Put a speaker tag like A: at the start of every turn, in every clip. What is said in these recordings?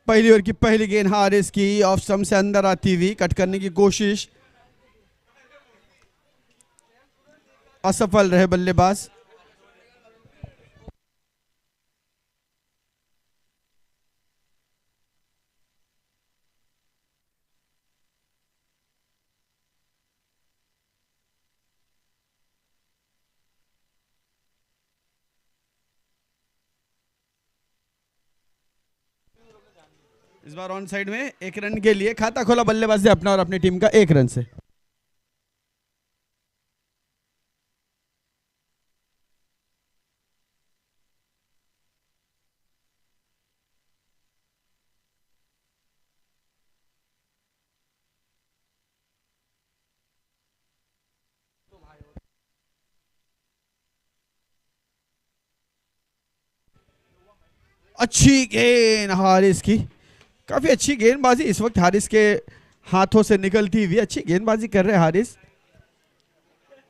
A: पहली ओवर की पहली गेंद हारिस की ऑफ स्टंप से अंदर आती हुई, कट करने की कोशिश, असफल रहे बल्लेबाज। इस बार ऑन साइड में 1 रन के लिए खाता खोला बल्लेबाज ने अपना और अपनी टीम का 1 रन से। अच्छी गेंद हारिस की, काफी अच्छी गेंदबाजी इस वक्त हारिस के हाथों से निकलती हुई। अच्छी गेंदबाजी कर रहे हारिस,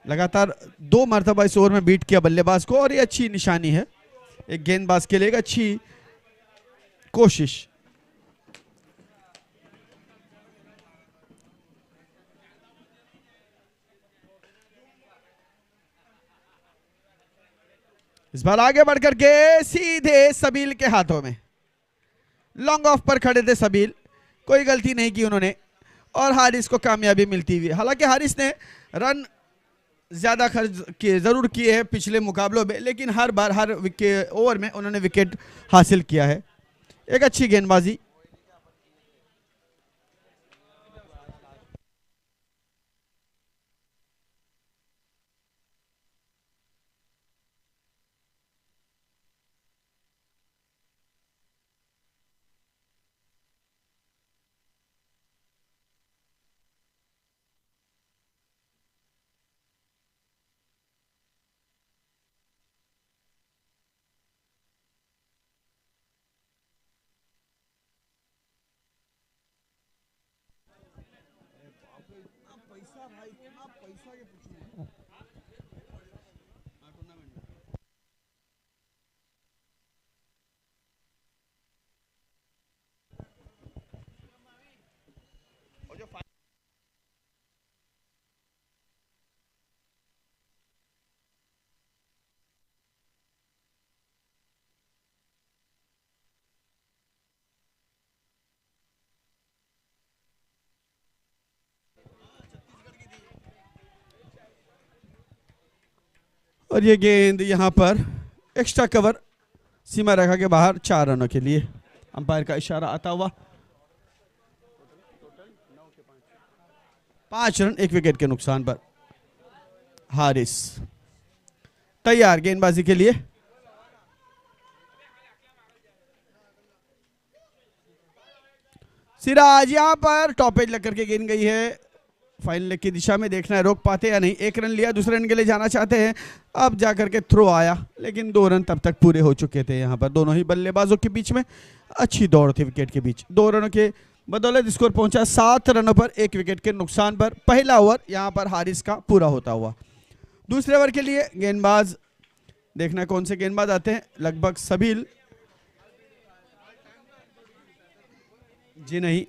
A: लगातार 2 मरतबा इस ओवर में बीट किया बल्लेबाज को और ये अच्छी निशानी है एक गेंदबाज के लिए, एक अच्छी कोशिश। इस बार आगे बढ़कर के सीधे सबील के हाथों में, लॉन्ग ऑफ पर खड़े थे सबील, कोई गलती नहीं की उन्होंने और हारिस को कामयाबी मिलती हुई। हालांकि हारिस ने रन ज्यादा खर्च किए जरूर किए हैं पिछले मुकाबलों में, लेकिन हर बार हर ओवर में उन्होंने विकेट हासिल किया है। एक अच्छी गेंदबाजी। और ये गेंद यहां पर एक्स्ट्रा कवर सीमा रेखा के बाहर 4 रनों के लिए, अंपायर का इशारा आता हुआ। 5 रन 1 विकेट के नुकसान पर हारिस तैयार गेंदबाजी के लिए। सिराज यहां पर टॉप एज लग करके गेंद गई है, फाइनल लेग की दिशा में, देखना है रोक पाते या नहीं। 1 रन लिया, दूसरे रन के लिए जाना चाहते हैं, अब जाकर के थ्रो आया, लेकिन 2 रन तब तक पूरे हो चुके थे। यहां पर दोनों ही बल्लेबाजों के बीच में अच्छी दौड़ थी विकेट के बीच। 2 रनों के बदौलत स्कोर पहुंचा 7 रनों पर 1 विकेट के नुकसान पर। पहला ओवर यहां पर हारिस का पूरा होता हुआ। दूसरे ओवर के लिए गेंदबाज, देखना कौन से गेंदबाज आते हैं। लगभग सबील जी नहीं,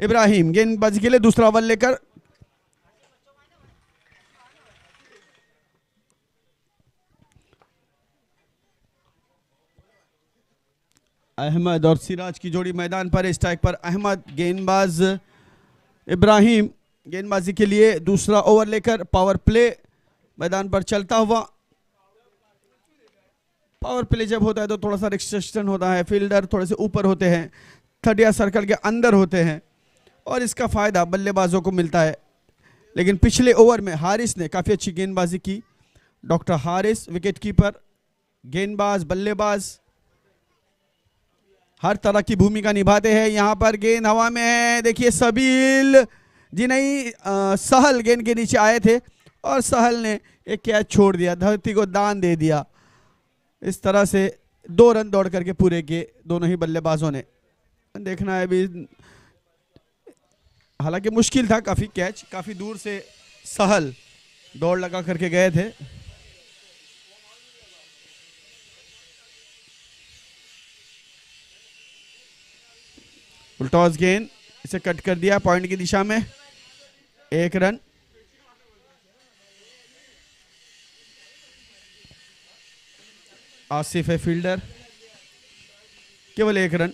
A: इब्राहिम गेंदबाजी के लिए दूसरा ओवर लेकर अहमद और सिराज की जोड़ी मैदान पर। स्ट्राइक पर अहमद, गेंदबाज इब्राहिम गेंदबाजी के लिए दूसरा ओवर लेकर पावर प्ले मैदान पर चलता हुआ। पावर प्ले जब होता है तो थोड़ा सा रिस्ट्रिक्शन होता है, फील्डर थोड़े से ऊपर होते हैं, 30 सर्कल के अंदर होते हैं और इसका फायदा बल्लेबाजों को मिलता है। लेकिन पिछले ओवर में हारिस ने काफी अच्छी गेंदबाजी की। डॉक्टर हारिस विकेटकीपर, गेंदबाज, बल्लेबाज हर तरह की भूमिका निभाते हैं। यहां पर गेंद हवा में है, देखिए सबील जी नहीं, सहल गेंद के नीचे आए थे और सहल ने एक कैच छोड़ दिया, धरती को दान दे दिया। इस तरह से 2 रन दौड़ करके पूरे किए दोनों ही बल्लेबाजों ने। देखना है अभी, हालांकि मुश्किल था काफी, कैच काफी दूर से सहल दौड़ लगा करके गए थे। टॉस गेंद, इसे कट कर दिया पॉइंट की दिशा में, 1 रन। आसिफ है फील्डर, केवल 1 रन।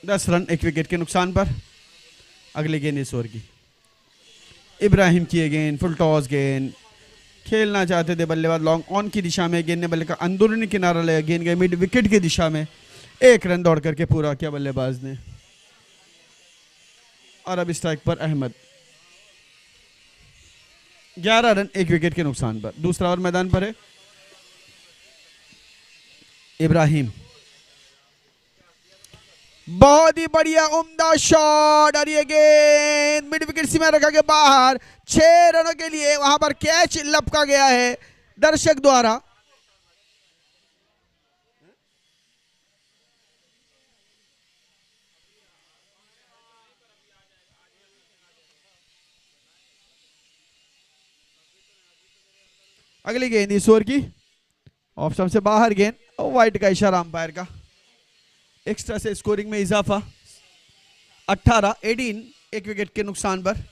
A: दस रन 1 विकेट के नुकसान पर। अगली गेंद इस ओवर की, इब्राहिम की गेंद, फुल टॉस गेंद, खेलना चाहते थे बल्लेबाज लॉन्ग ऑन की दिशा में, गेंद ने बल्ले का अंदरूनी किनारा लिया, गेंद गई मिड विकेट की दिशा में, 1 रन दौड़ करके पूरा किया बल्लेबाज ने। और अब स्ट्राइक पर अहमद, 11 रन 1 विकेट के नुकसान पर। दूसरा ओवर मैदान पर है। इब्राहिम, बहुत ही बढ़िया उम्दा शॉट, और ये गेंद मिड विकेट सीमा रखा के बाहर। 6 रनों के लिए वहां पर कैच लपका गया है दर्शक द्वारा। अगली गेंद इस ओवर की, ऑफ स्टंप से बाहर गेंद, वाइड का इशारा अंपायर का। एक्स्ट्रा से स्कोरिंग में इजाफा, 18 1 विकेट के नुकसान पर।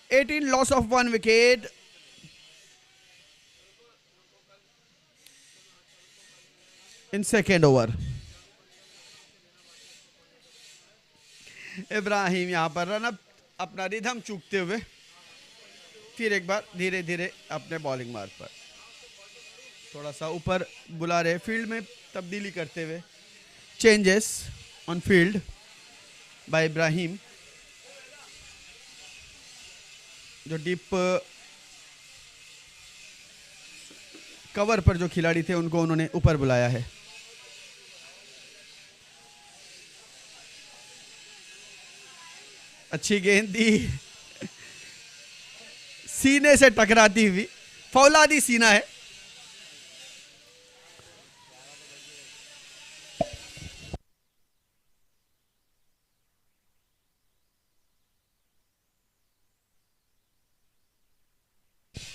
A: 18 loss of 1 wicket. In second over Ibrahim यहां पर रन अप, अपना रिदम चूकते हुए फिर एक बार धीरे धीरे अपने बॉलिंग मार्ग पर थोड़ा सा ऊपर बुला रहे, फील्ड में तब्दीली करते हुए। Changes on field by Ibrahim, जो डीप कवर पर जो खिलाड़ी थे उनको उन्होंने ऊपर बुलाया है। अच्छी गेंद दी, सीने से टकराती हुई, फौलादी सीना है।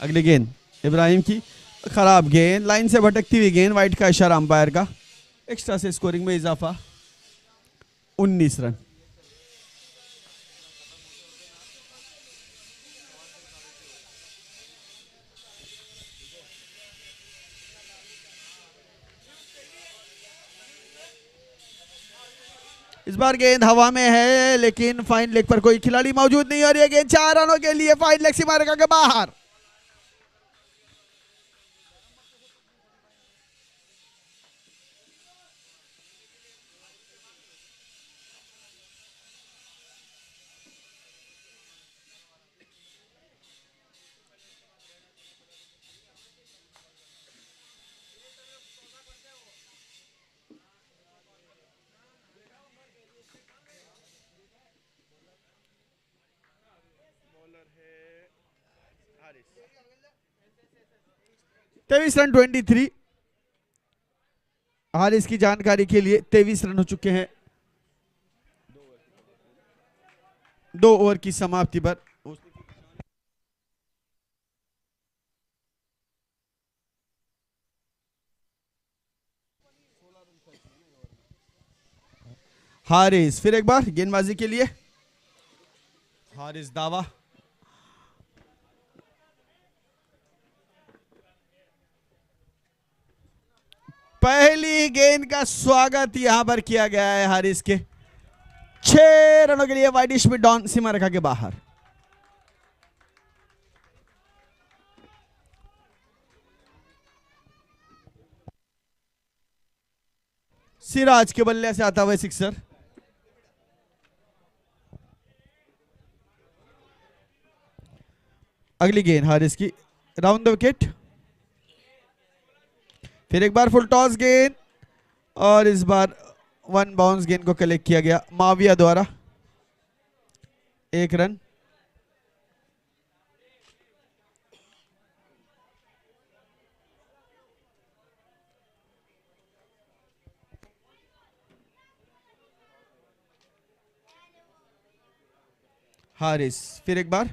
A: अगली गेंद इब्राहिम की, खराब गेंद, लाइन से भटकती हुई गेंद, वाइड का इशारा अंपायर का। एक्स्ट्रा से स्कोरिंग में इजाफा, 19 रन। इस बार गेंद हवा में है, लेकिन फाइन लेग पर कोई खिलाड़ी मौजूद नहीं, और यह गेंद 4 रनों के लिए फाइन लेग सीमा रेखा के बाहर। तेईस रन 23। हारिस की जानकारी के लिए 23 रन हो चुके हैं 2 ओवर की समाप्ति पर। हारिस फिर एक बार गेंदबाजी के लिए, हारिस दावा, पहली गेंद का स्वागत यहां पर किया गया है हारिस के। 6 रनों के लिए वाइडिश में डॉन सीमा रेखा के बाहर। सिराज के बल्ले से आता हुआ सिक्सर। अगली गेंद हारिस की, राउंड द विकेट। फिर एक बार फुल टॉस गेंद, और इस बार वन बाउंस गेंद को कलेक्ट किया गया माविया द्वारा, 1 रन। हारिस फिर एक बार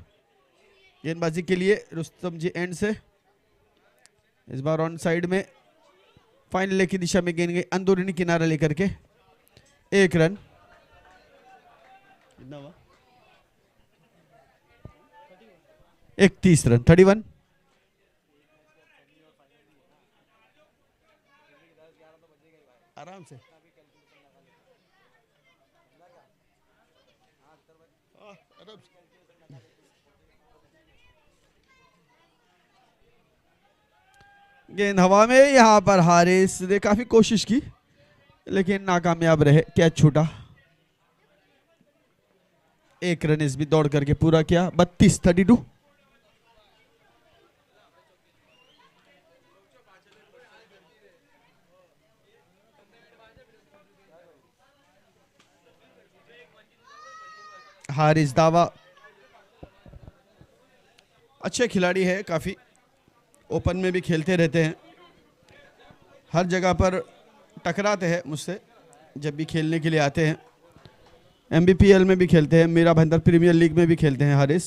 A: गेंदबाजी के लिए, रुस्तम जी एंड से, इस बार ऑन साइड में फाइनल लेग की दिशा में गेंद गई अंदरूनी किनारा लेकर के, 1 रन। 31 रन, 31। आराम से गेंद हवा में, यहां पर हारिस ने काफी कोशिश की लेकिन नाकामयाब रहे, कैच छूटा। 1 रन इस भी दौड़ करके पूरा किया, 32-32। हारिस दावा अच्छे खिलाड़ी है, काफी ओपन में भी खेलते रहते हैं, हर जगह पर टकराते हैं मुझसे जब भी खेलने के लिए आते हैं। एमबीपीएल में भी खेलते हैं, मीरा भाईंदर प्रीमियर लीग में भी खेलते हैं हारिस,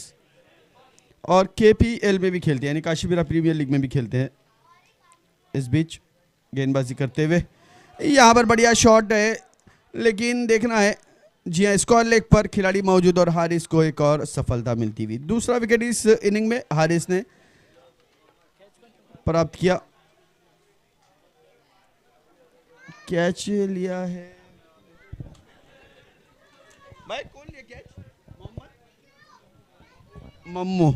A: और केपीएल में भी खेलते हैं, यानी काशीपुरा प्रीमियर लीग में भी खेलते हैं। इस बीच गेंदबाजी करते हुए यहाँ पर बढ़िया शॉट है लेकिन देखना है, जी हाँ, स्क्वायर लेग पर खिलाड़ी मौजूद और हारिस को एक और सफलता मिलती हुई। दूसरा विकेट इस इनिंग में हारिस ने प्राप्त किया, कैच लिया है भाई, कौन लिया कैच? मम्मू।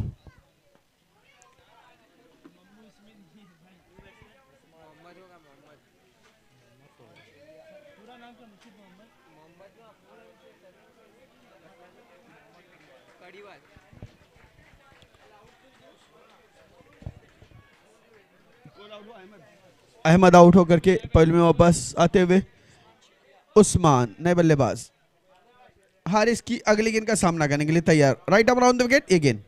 A: अहमद आउट होकर के पहले में वापस आते हुए उस्मान नए बल्लेबाज हारिस की अगली गेंद का सामना करने के लिए तैयार। Right arm around the wicket, ये गेंद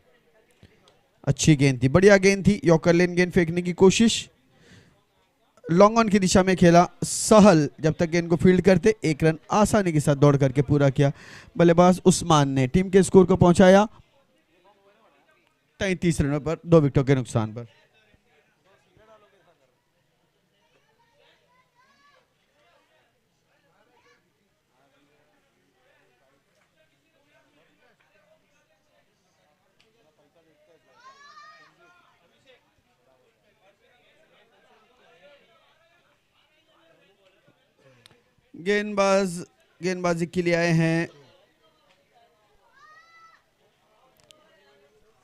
A: अच्छी गेंद थी, बढ़िया गेंद थी, यॉर्कर लेन गेंद फेंकने की कोशिश, लॉन्ग ऑन की दिशा में खेला सहल, जब तक गेंद को फील्ड करते 1 रन आसानी के साथ दौड़ करके पूरा किया बल्लेबाज उस्मान ने, टीम के स्कोर को पहुंचाया 33 रनों पर 2 विकेटों के नुकसान पर। गेंदबाजी के लिए आए हैं,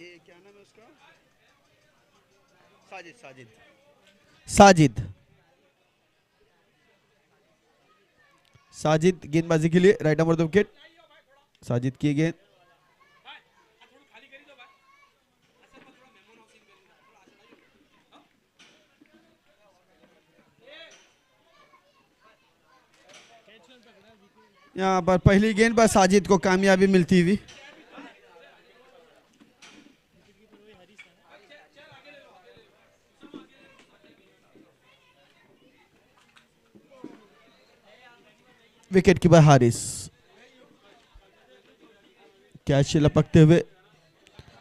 A: क्या नाम है उसका, साजिद गेंदबाजी के लिए राइट नंबर 2 विकेट। साजिद की गेंद, यहाँ पर पहली गेंद पर साजिद को कामयाबी मिलती हुई। विकेट कीपर हारिस, कैच लपकते हुए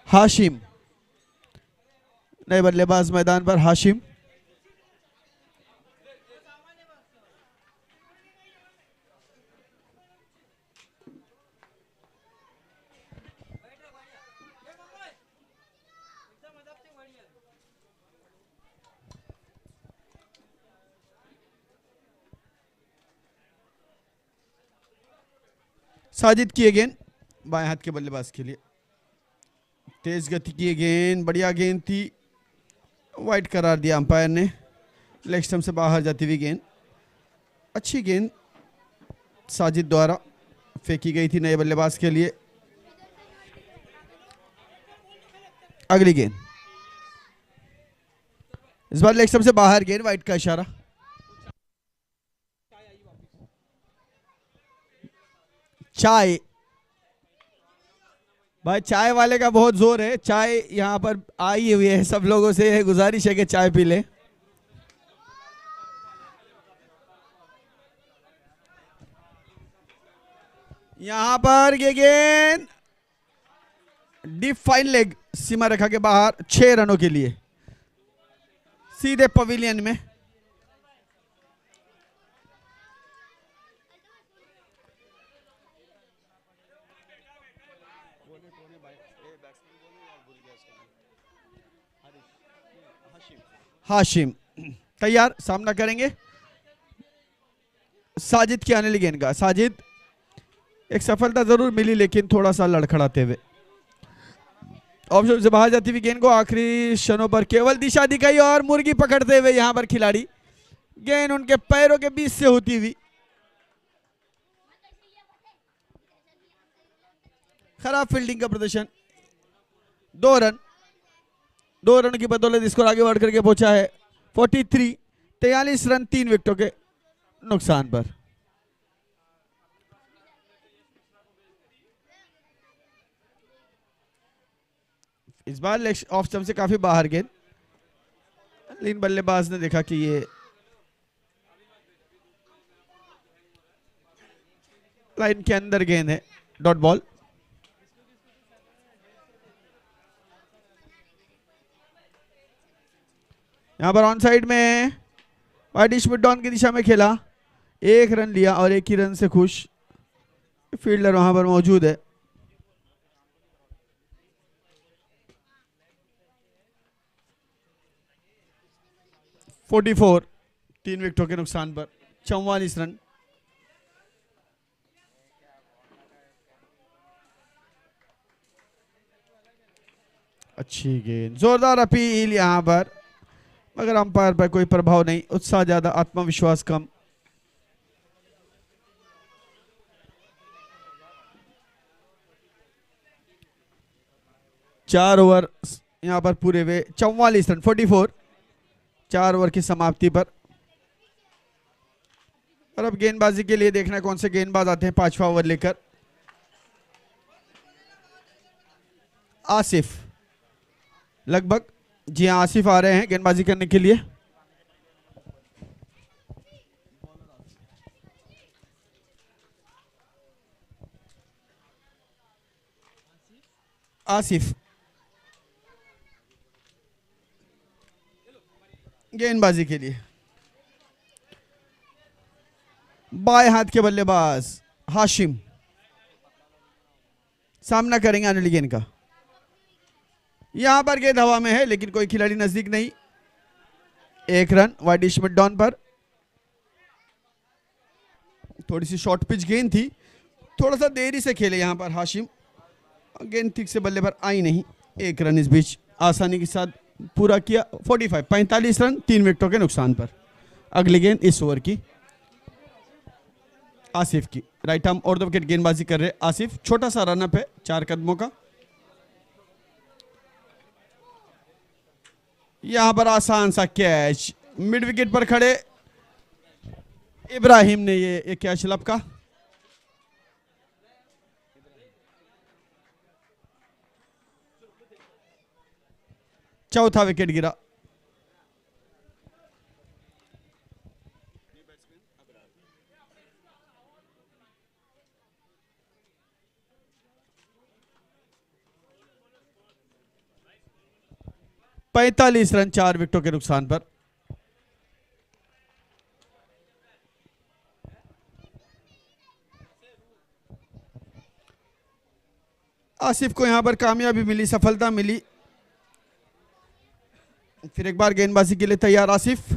A: हाशिम, नए बल्लेबाज मैदान पर हाशिम। साजिद की गेंद बाएं हाथ के बल्लेबाज के लिए, तेज गति की गेंद, बढ़िया गेंद थी, वाइड करार दिया अंपायर ने, लेग स्टंप से बाहर जाती हुई गेंद, अच्छी गेंद साजिद द्वारा फेंकी गई थी नए बल्लेबाज के लिए। अगली गेंद, इस बार लेग स्टंप से बाहर गेंद, वाइड का इशारा। चाय, भाई चाय वाले का बहुत जोर है, चाय यहाँ पर आई हुई है, सब लोगों से गुजारिश है कि चाय पी ले। यहां पर ये गेंद डीप फाइन लेग, सीमा रेखा के बाहर, 6 रनों के लिए सीधे पवेलियन में। हाशिम तैयार, सामना करेंगे साजिद की आने वाली गेंद का। साजिद, एक सफलता जरूर मिली लेकिन थोड़ा सा लड़खड़ाते हुए, ऑप्शन से बाहर जाती हुई गेंद को आखिरी क्षणों पर केवल दिशा दिखाई और मुर्गी पकड़ते हुए यहां पर खिलाड़ी, गेंद उनके पैरों के बीच से होती हुई, खराब फील्डिंग का प्रदर्शन। 2 रन, 2 रन की बदौलत स्कोर आगे बढ़ करके पहुंचा है 43, 43 रन 3 विकेटों के नुकसान पर। इस बार लेग ऑफ स्टंप से काफी बाहर गेंद, लेकिन बल्लेबाज ने देखा कि ये लाइन के अंदर गेंद है, डॉट बॉल। यहां पर ऑन साइड में वाइड स्मिथ डॉन की दिशा में खेला, 1 रन लिया और 1 ही रन से खुश, फील्डर वहां पर मौजूद है। फोर्टी 3 विकेटों के नुकसान पर 44 रन। अच्छी गेंद, जोरदार अपील यहां पर, मगर अंपायर पर कोई प्रभाव नहीं, उत्साह ज्यादा आत्मविश्वास कम। चार ओवर यहां पर पूरे हुए, 44 रन, 44, 4 ओवर की समाप्ति पर। और अब गेंदबाजी के लिए देखना है कौन से गेंदबाज आते हैं 5वां ओवर लेकर। आसिफ, लगभग, जी हाँ आसिफ आ रहे हैं गेंदबाजी करने के लिए। आसिफ गेंदबाजी के लिए, बाएं हाथ के बल्लेबाज हाशिम सामना करेंगे आने वाली गेंद का। यहां पर गेंद हवा में है लेकिन कोई खिलाड़ी नजदीक नहीं, 1 रन वाइड स्मिथ डॉन पर। थोड़ी सी शॉर्ट पिच गेंद थी, थोड़ा सा देरी से खेले यहां पर हाशिम, गेंद ठीक से बल्ले पर आई नहीं, 1 रन इस बीच आसानी के साथ पूरा किया। 45 रन 3 विकेटों के नुकसान पर। अगली गेंद इस ओवर की आसिफ की, राइट आर्म और द विकेट गेंदबाजी कर रहे आसिफ, छोटा सा रनअप है 4 कदमों का। यहां पर आसान सा कैच, मिड विकेट पर खड़े इब्राहिम ने ये कैच लपका। चौथा विकेट गिरा। पैंतालीस रन 4 विकेटों के नुकसान पर। आसिफ को यहां पर कामयाबी मिली, सफलता मिली। फिर एक बार गेंदबाजी के लिए तैयार आसिफ।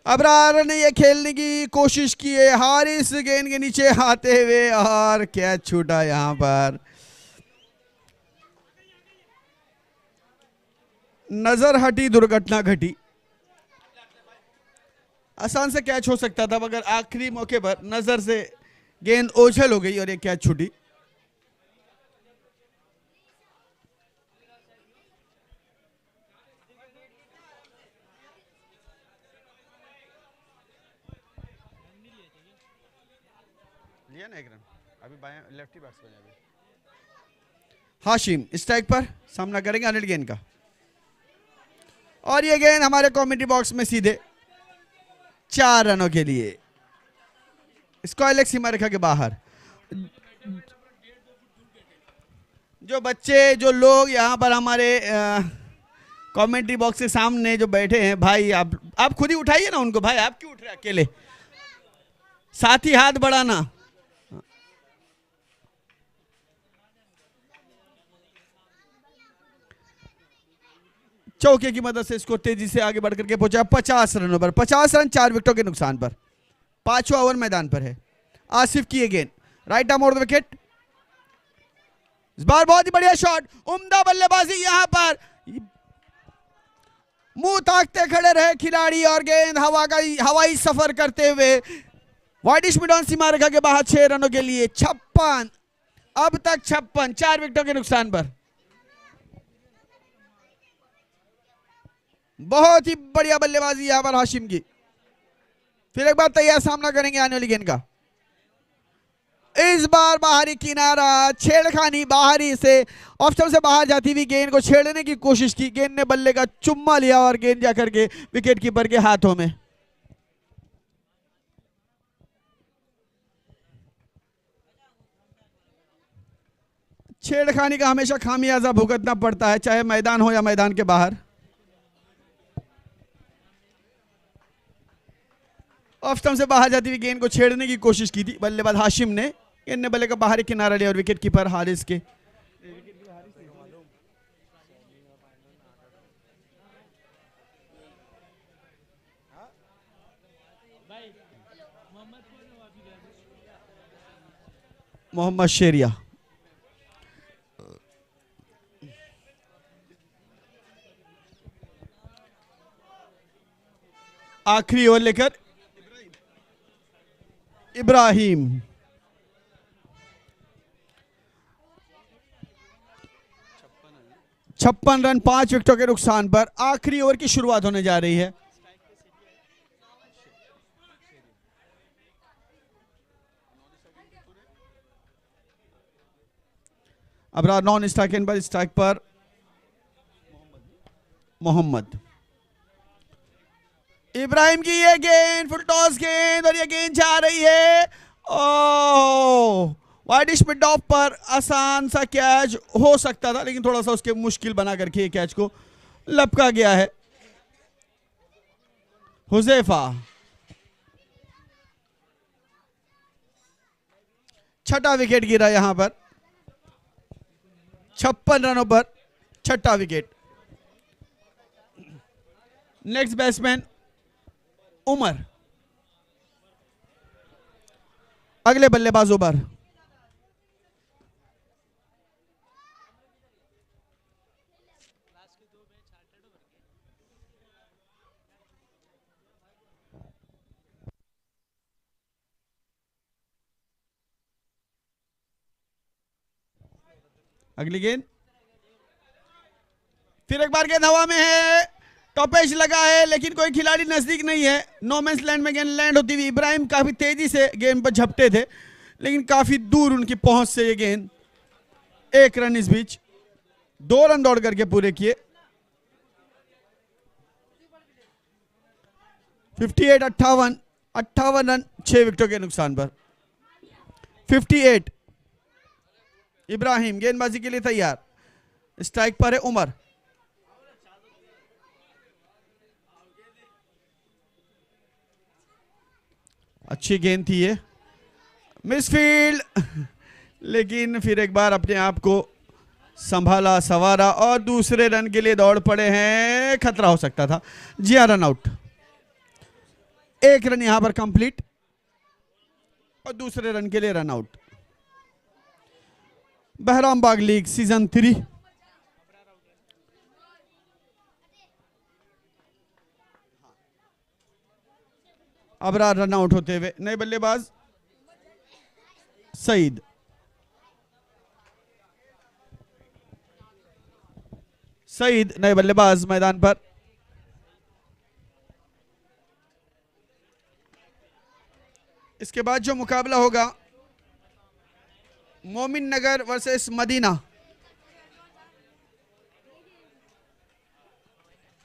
A: अबरार ने यह खेलने की कोशिश की है, हारिस गेंद के नीचे आते हुए और कैच छूटा यहां पर। नजर हटी, दुर्घटना घटी। आसान से कैच हो सकता था मगर आखिरी मौके पर नजर से गेंद ओझल हो गई और एक कैच छूटी। गया ना एक रन, अभी बाएं लेफ्टी बैट्समैन है अभी। हाशिम स्ट्राइक पर सामना करेंगे अनिल गेंद का, और ये गेंद हमारे कमेंट्री बॉक्स में सीधे 4 रनों के लिए स्क्वायर लेग सीमा रेखा के बाहर। जो बच्चे, जो लोग यहाँ पर हमारे कमेंट्री बॉक्स के सामने जो बैठे हैं भाई, आप खुद ही उठाइए ना उनको भाई, आप क्यों उठ रहे हैं अकेले, साथ ही हाथ बढ़ाना। चौके की मदद से इसको तेजी से आगे बढ़कर के पहुंचा 50 रनों पर, 50 रन 4 विकेटों के नुकसान पर। 5वां ओवर मैदान पर है। आसिफ की गेंद right arm over the wicket, इस बार बहुत ही बढ़िया शॉट, उम्दा बल्लेबाजी यहां पर, मुंह ताकते खड़े रहे खिलाड़ी और गेंद हवाई सफर करते हुए वाइडिश मिड ऑन सीमा रेखा के बाहर 6 रनों के लिए। 56 अब तक 56 4 विकेटों के नुकसान पर। बहुत ही बढ़िया बल्लेबाजी यहां पर हाशिम की। फिर एक बार तैयार सामना करेंगे आने वाली गेंद का, इस बार बाहरी किनारा, छेड़खानी बाहरी से ऑफ स्टंप से बाहर जाती हुई गेंद को छेड़ने की कोशिश की, गेंद ने बल्ले का चुम्मा लिया और गेंद जाकर के विकेट कीपर के हाथों में। छेड़खानी का हमेशा खामियाजा भुगतना पड़ता है, चाहे मैदान हो या मैदान के बाहर। ऑफ स्टंप से बाहर जाती हुई गेंद को छेड़ने की कोशिश की थी बल्लेबाज हाशिम ने, गेंद ने बल्ले का बाहरी किनारा लिया और विकेट कीपर हारिस के मोहम्मद शेरिया। आखिरी ओवर लेकर इब्राहिम, 56 रन 5 विकेटों के नुकसान पर आखिरी ओवर की शुरुआत होने जा रही है। अब नॉन स्ट्राइक पर मोहम्मद। इब्राहिम की ये गेंद, फुल टॉस गेंद, और ये गेंद जा रही है वाइडिश मिड ऑफ पर। आसान सा कैच हो सकता था, लेकिन थोड़ा सा उसके मुश्किल बना करके ये कैच को लपका गया है। हुजैफा छठा विकेट गिरा यहां पर, 56 रनों पर छठा विकेट। नेक्स्ट बैट्समैन उमर, अगले बल्लेबाज उमर। अगली गेंद, फिर एक बार गेंद हवा में है, टॉपेज लगा है, लेकिन कोई खिलाड़ी नजदीक नहीं है। नो मैंस लैंड में गेंद लैंड होती हुई इब्राहिम काफी तेजी से गेंद पर झपटे थे, लेकिन काफी दूर उनकी पहुंच से ये गेंद। 1 रन इस बीच, 2 रन दौड़ करके पूरे किए। 58 रन 6 विकेटों के नुकसान पर। 58 इब्राहिम गेंदबाजी के लिए तैयार, स्ट्राइक पर है उमर। अच्छी गेंद थी ये, मिसफील्ड, लेकिन फिर एक बार अपने आप को संभाला, सवारा और दूसरे रन के लिए दौड़ पड़े हैं। खतरा हो सकता था। जी हां, रन आउट। 1 रन यहां पर कंप्लीट और दूसरे रन के लिए run out. Behram Bagh league season 3 Abrar run out होते हुए। नए बल्लेबाज सईद, नए बल्लेबाज मैदान पर। इसके बाद जो मुकाबला होगा मोमिन नगर वर्सेस मदीना।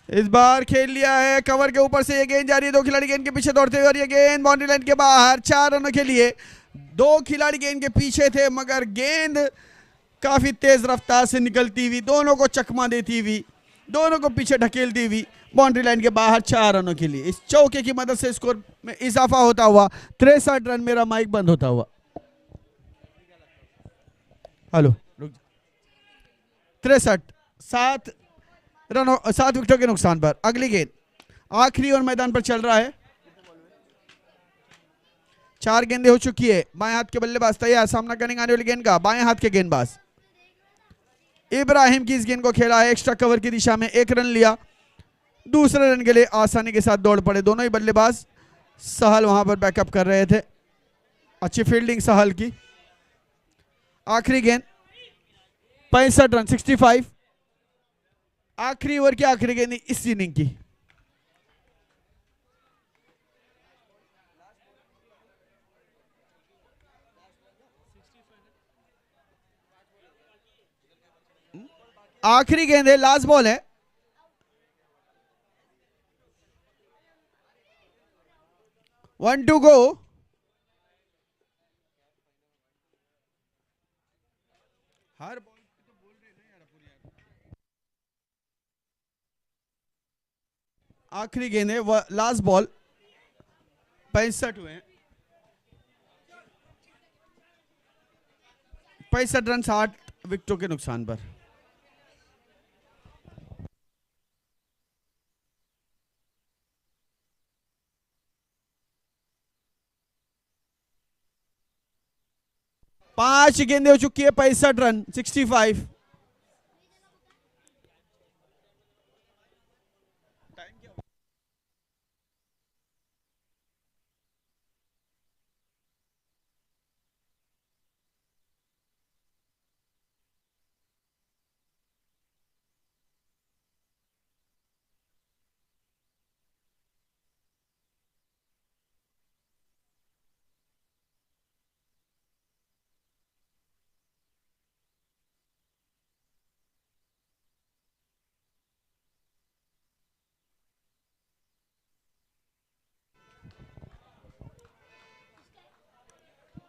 A: इस बार खेल लिया है, कवर के ऊपर से ये गेंद जा रही है, दो खिलाड़ी गेंद के पीछे दौड़ते हुए और ये गेंद बाउंड्री लाइन के बाहर। 4 रनों के लिए दो खिलाड़ी गेंद के पीछे थे, मगर गेंद काफी तेज रफ्तार से निकलती हुई, दोनों को चकमा देती हुई, दोनों को पीछे ढकेलती हुई बाउंड्री लाइन के बाहर 4 रनों के लिए। इस चौके की मदद से स्कोर में इजाफा होता हुआ 63 रन। मेरा माइक बंद होता हुआ, हेलो, 63, 7 रनों 7 विकेटों के नुकसान पर। अगली गेंद आखिरी ओवर मैदान पर चल रहा है। 4 गेंदें हो चुकी है। बाएं हाथ के बल्लेबाज तैयार सामना करेंगे आने वाली गेंद का। बाएं हाथ के गेंदबाज इब्राहिम की इस गेंद को खेला है एक्स्ट्रा कवर की दिशा में, 1 रन लिया। दूसरे रन के लिए आसानी के साथ दौड़ पड़े दोनों ही बल्लेबाज। सहल वहां पर बैकअप कर रहे थे, अच्छी फील्डिंग सहल की। आखिरी गेंद 65 रन 65, आखिरी ओवर की आखिरी गेंद इस इनिंग की। आखिरी गेंद है, लास्ट बॉल है। One two go. हर बॉल तो बोल रहे हैं यार। आखिरी गेंद है, लास्ट बॉल। 65 हुए हैं, 65 रन 60 विकेटों के नुकसान पर। पांच गेंदें हो चुकी है, 65 रन 65।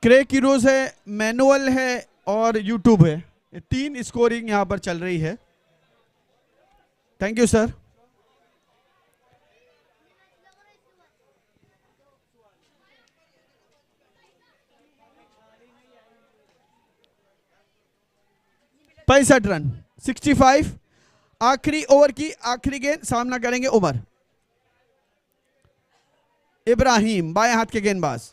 A: क्रैक हीरोज है, मैनुअल है और यूट्यूब है, ये 3 स्कोरिंग यहां पर चल रही है। Thank you sir. पैंसठ रन 65। आखिरी ओवर की आखिरी गेंद, सामना करेंगे उमर। इब्राहिम बाएं हाथ के गेंदबाज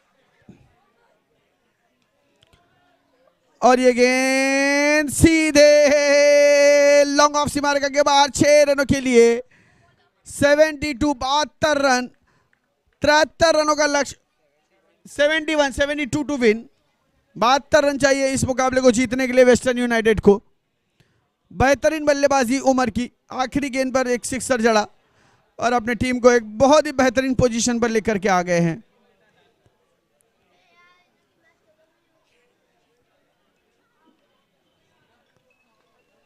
A: और ये गेंद सीधे लॉन्ग ऑफ सीमारेखा के बाहर। 6 रनों के लिए 72 72 रन, 73 रनों का लक्ष्य। 72 टू विन। 72 रन चाहिए इस मुकाबले को जीतने के लिए वेस्टर्न यूनाइटेड को। बेहतरीन बल्लेबाजी उमर की, आखिरी गेंद पर एक सिक्सर जड़ा और अपने टीम को एक बहुत ही बेहतरीन पोजीशन पर लेकर के आ गए हैं।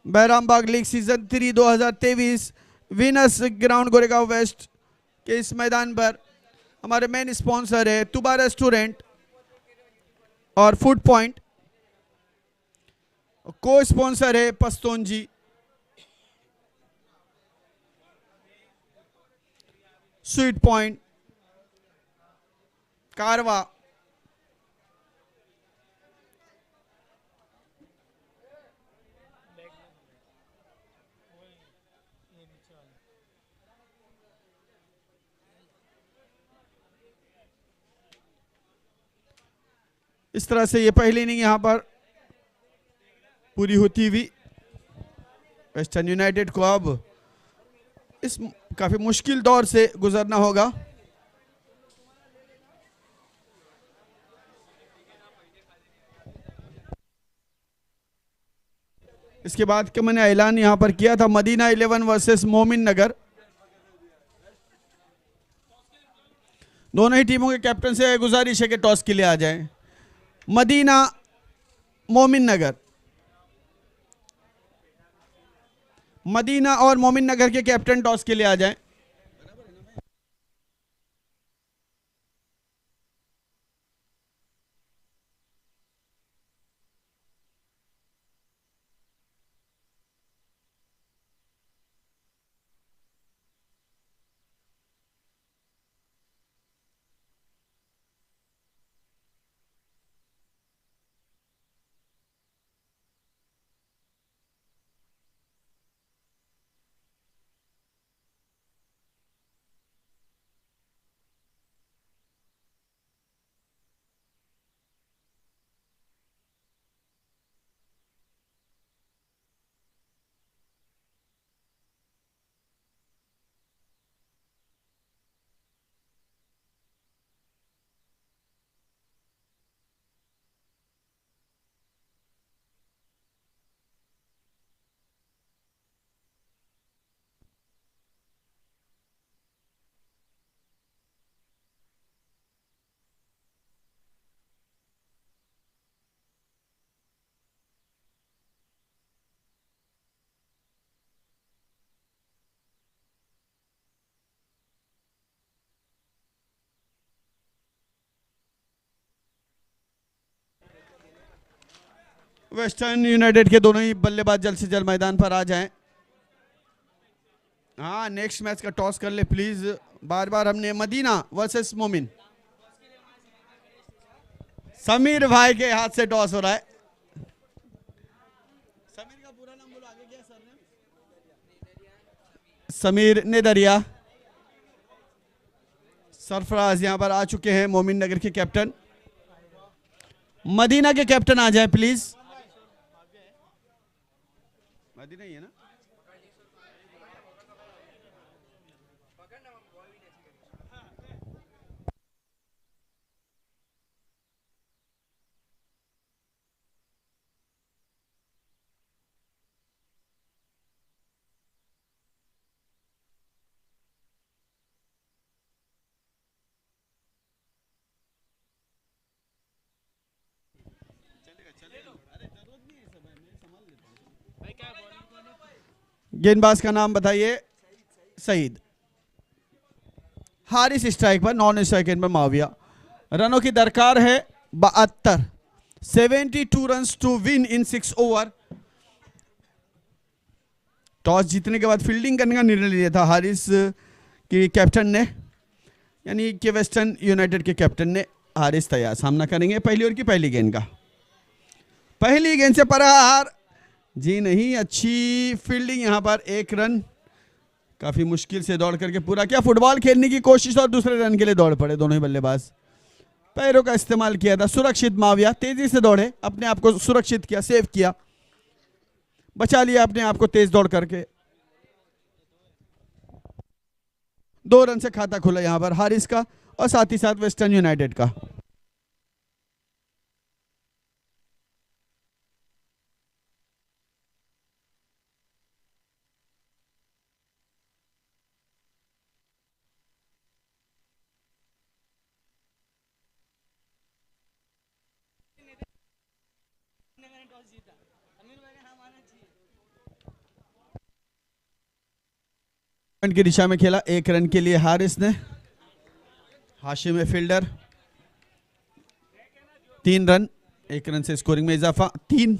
A: Behrambagh league season 3 2023 winners ground Goregaon west के इस मैदान पर हमारे मेन स्पॉन्सर है तुबा रेस्टोरेंट और फूड पॉइंट। को स्पॉन्सर है पस्तोन जी, स्वीट पॉइंट, कारवा, इस तरह से ये पहली इनिंग यहां पर पूरी होती हुई वेस्टर्न यूनाइटेड को अब इस काफी मुश्किल दौर से गुजरना होगा। इसके बाद का मैंने ऐलान यहां पर किया था, मदीना 11 वर्सेस मोमिन नगर। दोनों ही टीमों के कैप्टन से गुजारिश है कि टॉस के लिए आ जाएं। मदीना मोमिन नगर। मदीना और मोमिन नगर के कैप्टन टॉस के लिए आ जाएं। वेस्टर्न यूनाइटेड के दोनों ही बल्लेबाज जल्द से जल्द मैदान पर आ जाएं। हाँ, नेक्स्ट मैच का टॉस कर ले प्लीज। बार बार हमने मदीना वर्सेस मोमिन। समीर भाई के हाथ से टॉस हो रहा है। समीर का पूरा नाम बोलो, आगे क्या सर ने? समीर नेदरिया। सरफराज यहां पर आ चुके हैं, मोमिन नगर के कैप्टन। मदीना के कैप्टन आ जाएं प्लीज। मदीना ही है ना? गेंदबाज का नाम बताइए। सईद। हारिस स्ट्राइक पर, नॉन स्ट्राइक पर माविया। रनों की दरकार है 72। 72 runs to win in 6 over. Toss जीतने के बाद फील्डिंग करने का निर्णय लिया था हारिस की कैप्टन ने, यानी कि वेस्टर्न यूनाइटेड के कैप्टन ने। हारिस तैयार, सामना करेंगे पहली ओवर की पहली गेंद का। पहली गेंद से प्रहार जी नहीं, अच्छी फील्डिंग यहां पर। 1 रन, काफी मुश्किल से दौड़ करके पूरा किया। फुटबॉल खेलने की कोशिश और दूसरे रन के लिए दौड़ पड़े दोनों ही बल्लेबाज। पैरों का इस्तेमाल किया था। सुरक्षित माविया तेजी से दौड़े, अपने आप को सुरक्षित किया, सेव किया, बचा लिया अपने आप को तेज दौड़ करके। 2 रन से खाता खुला यहां पर हारिस का और साथ ही साथ वेस्टर्न यूनाइटेड का। की दिशा में खेला 1 रन के लिए हारिस ने। हाशिम है फील्डर। 3 रन, 1 रन से स्कोरिंग में इजाफा। 3।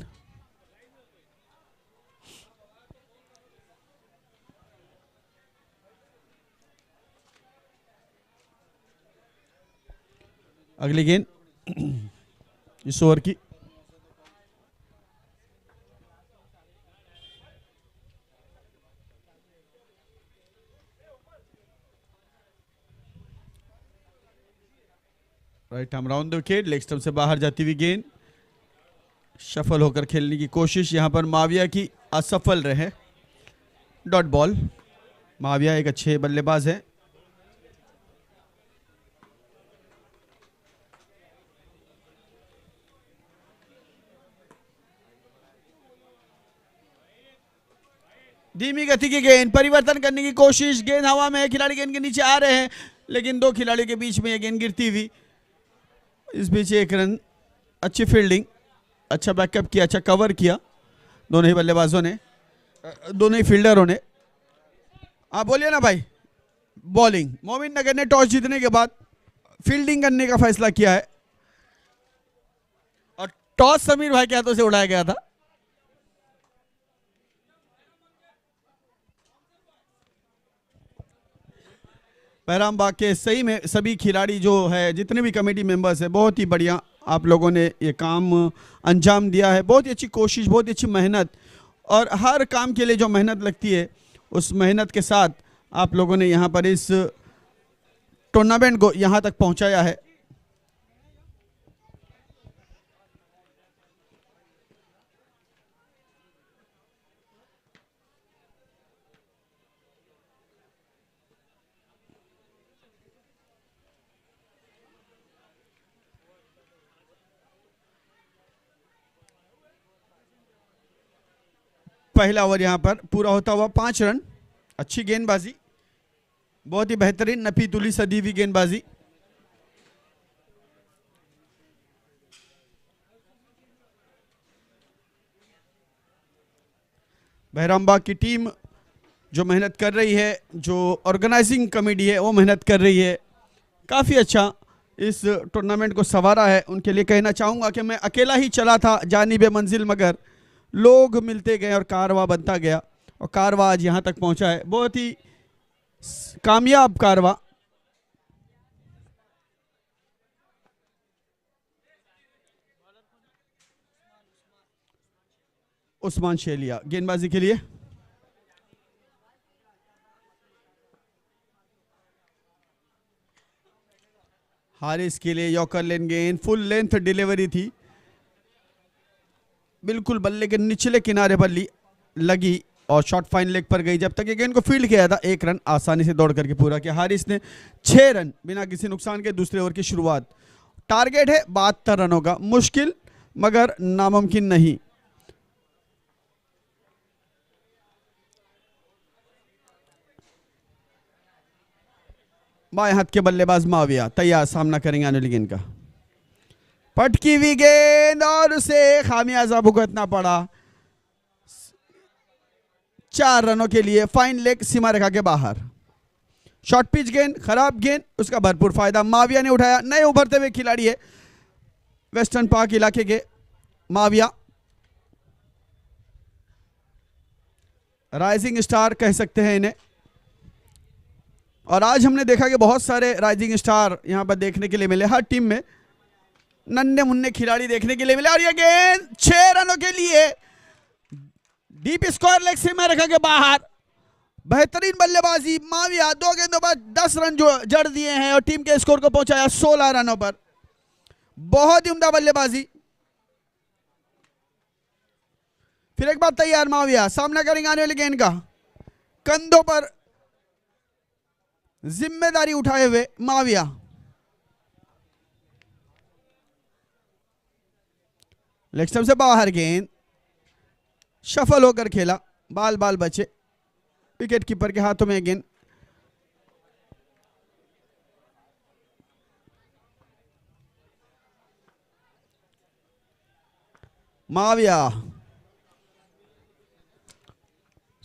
A: अगली गेंद इस ओवर की। Right arm round the wicket, leg stump से बाहर जाती हुई गेंद। शफल होकर खेलने की कोशिश यहां पर माविया की असफल रहे। Dot ball. माविया एक अच्छे बल्लेबाज है। धीमी गति की गेंद, परिवर्तन करने की कोशिश। गेंद हवा में है, खिलाड़ी गेंद के नीचे आ रहे हैं, लेकिन 2 खिलाड़ियों के बीच में यह गेंद गिरती हुई। इस बीच 1 रन। अच्छी फील्डिंग, अच्छा बैकअप किया, अच्छा कवर किया दोनों ही बल्लेबाजों ने, दोनों ही फील्डरों ने। आप बोलिए ना भाई। बॉलिंग, मोमिन नगर ने टॉस जीतने के बाद फील्डिंग करने का फैसला किया है और टॉस समीर भाई के हाथों से उड़ाया गया था। बहराम बाग के सही में सभी खिलाड़ी जो है, जितने भी कमेटी मेंबर्स है, बहुत ही बढ़िया आप लोगों ने ये काम अंजाम दिया है। बहुत ही अच्छी कोशिश, बहुत ही अच्छी मेहनत, और हर काम के लिए जो मेहनत लगती है उस मेहनत के साथ आप लोगों ने यहाँ पर इस टूर्नामेंट को यहाँ तक पहुँचाया है। पहला ओवर यहाँ पर पूरा होता हुआ 5 रन। अच्छी गेंदबाजी, बहुत ही बेहतरीन नपी तुली सदी हुई गेंदबाजी। बहराम बाग की टीम जो मेहनत कर रही है, जो ऑर्गेनाइजिंग कमेटी है वो मेहनत कर रही है, काफ़ी अच्छा इस टूर्नामेंट को संवारा है। उनके लिए कहना चाहूँगा कि मैं अकेला ही चला था जानिबे मंजिल, मगर लोग मिलते गए और कारवां बनता गया और कारवां आज यहाँ तक पहुँचा है। बहुत ही कामयाब कारवां। उस्मान शेलिया गेंदबाजी के लिए, हारिस के लिए यॉर्कर लेन गेंद, फुल लेंथ डिलीवरी थी, बिल्कुल बल्ले के निचले किनारे पर लगी और शॉर्ट फाइन लेग पर गई। जब तक ये गेंद को फील्ड किया था 1 रन आसानी से दौड़ करके पूरा किया। हारिस ने 6 रन बिना किसी नुकसान के दूसरे ओवर की शुरुआत। टारगेट है 72 रनों का, मुश्किल मगर नामुमकिन नहीं। बाएं हाथ के बल्लेबाज माविया तैयार, सामना करेंगे आने वाली गेंद का। पटकी हुई गेंद और उसे खामियाजा भुगतना पड़ा। 4 रनों के लिए फाइन लेग सीमा रेखा के बाहर। शॉर्ट पिच गेंद, खराब गेंद, उसका भरपूर फायदा माविया ने उठाया। नए उभरते हुए खिलाड़ी है वेस्टर्न पार्क इलाके के माविया, राइजिंग स्टार कह सकते हैं इन्हें। और आज हमने देखा कि बहुत सारे राइजिंग स्टार यहां पर देखने के लिए मिले, हर टीम में नन्हे मुन्ने खिलाड़ी देखने के लिए मिले। और ये गेंद 6 रनों के लिए डीप स्क्वायर लेग सीमा रेखा के बाहर। बेहतरीन बल्लेबाजी माविया, 2 गेंदों पर 10 रन जो जड़ दिए हैं और टीम के स्कोर को पहुंचाया 16 रनों पर। बहुत ही उम्दा बल्लेबाजी। फिर एक बार तैयार माविया, सामना करेंगे आने वाली गेंद का। कंधों पर जिम्मेदारी उठाए हुए माविया। लेग स्टंप से बाहर गेंद शफल होकर खेला, बाल बाल बचे, विकेट कीपर के हाथों में गेंद। माविया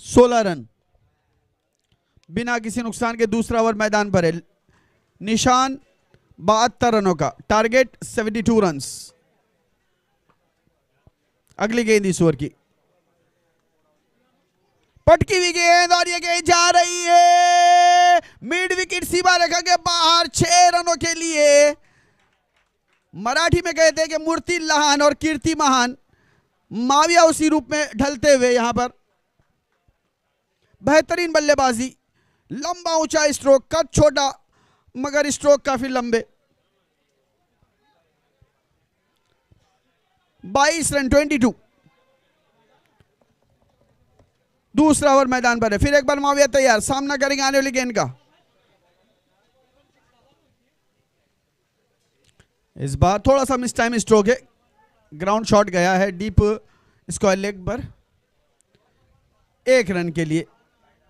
A: 16 रन बिना किसी नुकसान के दूसरा ओवर मैदान पर है। निशान 72 रनों का, टारगेट 72 रन्स। अगली गेंद इस ओवर की, पटकी हुई गेंद और ये गेंद जा रही है मिड विकेट सीमा रेखा के बाहर। 6 रनों के लिए। मराठी में कहते हैं कि मूर्ति लहान और कीर्ति महान, माविया उसी रूप में ढलते हुए यहां पर। बेहतरीन बल्लेबाजी, लंबा ऊंचा स्ट्रोक, कद छोटा मगर स्ट्रोक काफी लंबे। 22 रन 22। दूसरा ओवर मैदान पर है। फिर एक बार माविया तैयार, सामना करेंगे आने वाली गेंद का। इस बार थोड़ा सा मिस टाइम स्ट्रोक है, ग्राउंड शॉट गया है डीप स्क्वायर लेग पर 1 रन के लिए।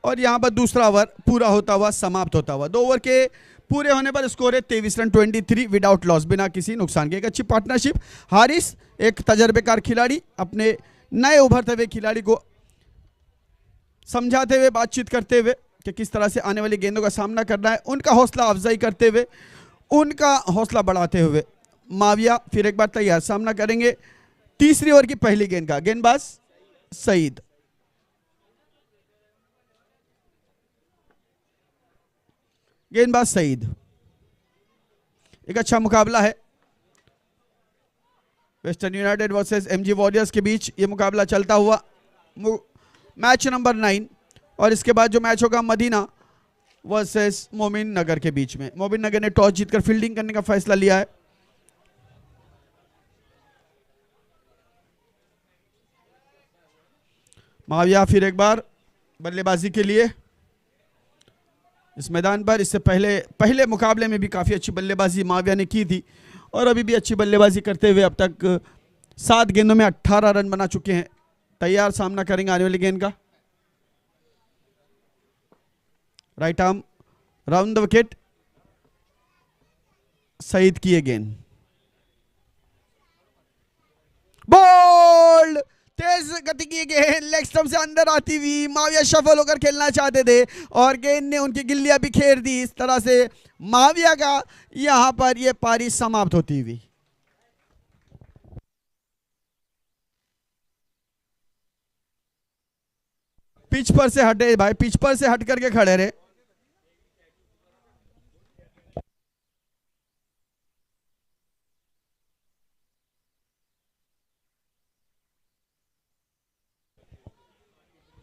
A: और यहां पर दूसरा ओवर पूरा होता हुआ, समाप्त होता हुआ। 2 ओवर के पूरे होने पर स्कोर है 23 रन 23 विदाउट लॉस, बिना किसी नुकसान के। एक अच्छी पार्टनरशिप। हारिस एक तजर्बेकार खिलाड़ी, अपने नए उभरते हुए खिलाड़ी को समझाते हुए, बातचीत करते हुए कि किस तरह से आने वाली गेंदों का सामना करना है, उनका हौसला अफजाई करते हुए, उनका हौसला बढ़ाते हुए माविया फिर एक बार तैयार, सामना करेंगे तीसरी ओवर की पहली गेंद का। गेंदबाज सईद, गेंदबाज सईद। एक अच्छा मुकाबला है western United versus MG warriors के बीच। ये मुकाबला चलता हुआ मैच नंबर 9, और इसके बाद जो मैच होगा मदीना वर्सेस मोमिन नगर के बीच में। मोमिन नगर ने टॉस जीतकर फील्डिंग करने का फैसला लिया है। माविया फिर एक बार बल्लेबाजी के लिए इस मैदान पर। इससे पहले मुकाबले में भी काफ़ी अच्छी बल्लेबाजी माविया ने की थी, और अभी भी अच्छी बल्लेबाजी करते हुए अब तक 7 गेंदों में 18 रन बना चुके हैं। तैयार, सामना करेंगे आने वाली गेंद का। Right arm round the wicket, Saeed की ये गेंद बोल्ड, तेज गति की गेंद लेग स्टंप से अंदर आती हुई। माविया शफल होकर खेलना चाहते थे और गेंद ने उनकी गिल्लियां बिखेर दी। इस तरह से माविया का यहां पर यह पारी समाप्त होती हुई। पिच पर से हटे भाई, पिच पर से हट करके खड़े रहे।